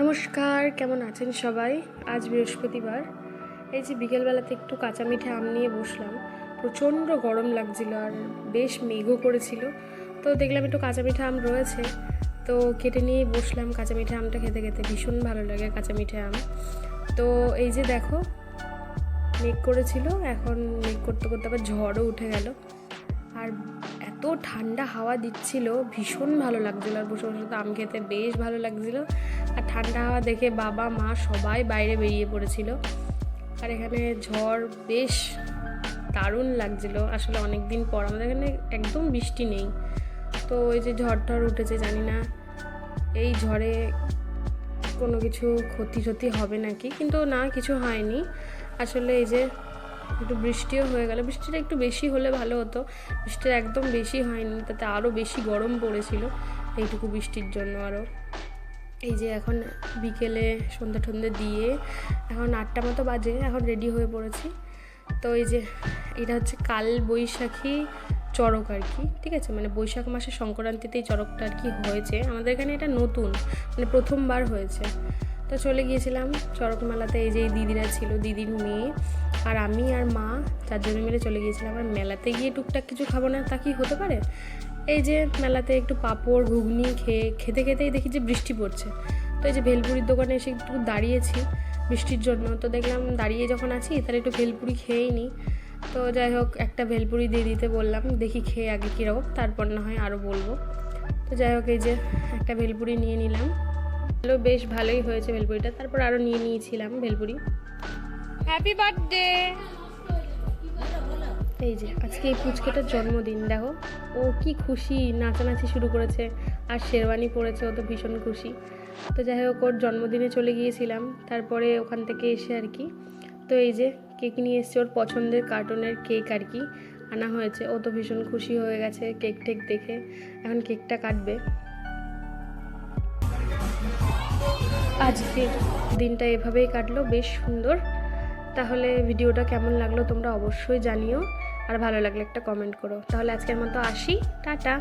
নমস্কার, কেমন আছেন সবাই? আজ বৃহস্পতিবার। এই যে বিকেলবেলাতে একটু কাঁচা মিঠে আম নিয়ে বসলাম। প্রচণ্ড গরম লাগছিল আর বেশ মেঘও করেছিল। তো দেখলাম একটু কাঁচা মিঠে আম রয়েছে, তো কেটে নিয়ে বসলাম। কাঁচা মিঠে আমটা খেতে খেতে ভীষণ ভালো লাগে কাঁচা মিঠে আম। তো এই যে দেখো, মেঘ করেছিল, এখন মেঘ করতে করতে আবার ঝড়ও উঠে গেল। আর এত ঠান্ডা হাওয়া দিচ্ছিল, ভীষণ ভালো লাগছিলো। আর বসে বসে তো আম খেতে বেশ ভালো লাগছিলো। আর ঠান্ডা হাওয়া দেখে বাবা মা সবাই বাইরে বেরিয়ে পড়েছিল। আর এখানে ঝড় বেশ দারুণ লাগছিলো। আসলে অনেক দিন পর আমাদের এখানে একদম বৃষ্টি নেই, তো ওই যে ঝড় টড় উঠেছে, জানি না এই ঝড়ে কোনো কিছু ক্ষতি হবে নাকি, কিন্তু না, কিছু হয়নি। আসলে এই যে একটু বৃষ্টিও হয়ে গেল। বৃষ্টিটা একটু বেশি হলে ভালো হতো, বৃষ্টিটা একদম বেশি হয়নি, তাতে আরও বেশি গরম পড়েছিল এইটুকু বৃষ্টির জন্য। আরও এই যে এখন বিকেলে সন্ধ্যা টন্ধে দিয়ে এখন 8টা মতো বাজে, এখন রেডি হয়ে পড়েছি। তো এই যে এটা হচ্ছে কাল বৈশাখী চড়ক আর কি, ঠিক আছে, মানে বৈশাখ মাসে সংক্রান্তিতেই চড়কটা আর কি হয়েছে আমাদের এখানে। এটা নতুন, মানে প্রথমবার হয়েছে। তো চলে গিয়েছিলাম চড়ক মেলাতে। এই যে এই দিদিরা ছিল, দিদির মেয়ে আর আমি আর মা 4 জনে মিলে চলে গিয়েছিলাম। আর মেলাতে গিয়ে টুকটাক কিছু খাবো না তা কি হতে পারে। এই যে মেলাতে একটু পাঁপড় ঘুগনি খেতে খেতেই দেখি যে বৃষ্টি পড়ছে। তো এই যে ভেলপুরির দোকানে এসে একটু দাঁড়িয়েছি বৃষ্টির জন্য। তো দেখলাম দাঁড়িয়ে যখন আছি তাহলে একটু ভেলপুরি খেয়েই নিই। তো যাই হোক, একটা ভেলপুরি দিয়ে দিতে বললাম, দেখি খেয়ে আগে কীরকম, তারপর না হয় আরও বলবো। তো যাই হোক, এই যে একটা ভেলপুরি নিয়ে নিলাম। বেশ ভালোই হয়েছে ভেলপুরিটা। তারপর আরও নিয়ে নিয়েছিলাম ভেলপুরি। Happy birthday. এই যে আজকে এই পুচকেটার জন্মদিন, দেখো ও কি খুশি, নাচানাচি শুরু করেছে আর শেরওয়ানি পরেছে, ও তো ভীষণ খুশি। তো যাই হোক, ওর জন্মদিনে চলে গিয়েছিলাম, তারপরে ওখান থেকে এসে আর কি, তো এই যে কেক নিয়ে এসছে, ওর পছন্দের কার্টুনের কেক আর কি আনা হয়েছে। ও তো ভীষণ খুশি হয়ে গেছে কেক টেক দেখে, এখন কেকটা কাটবে। আজকে দিনটা এভাবেই কাটলো, বেশ সুন্দর। তাহলে ভিডিওটা কেমন লাগলো তোমরা অবশ্যই জানিও, আর ভালো লাগলে একটা কমেন্ট করো। তাহলে আজকের মতো আসি, টাটা।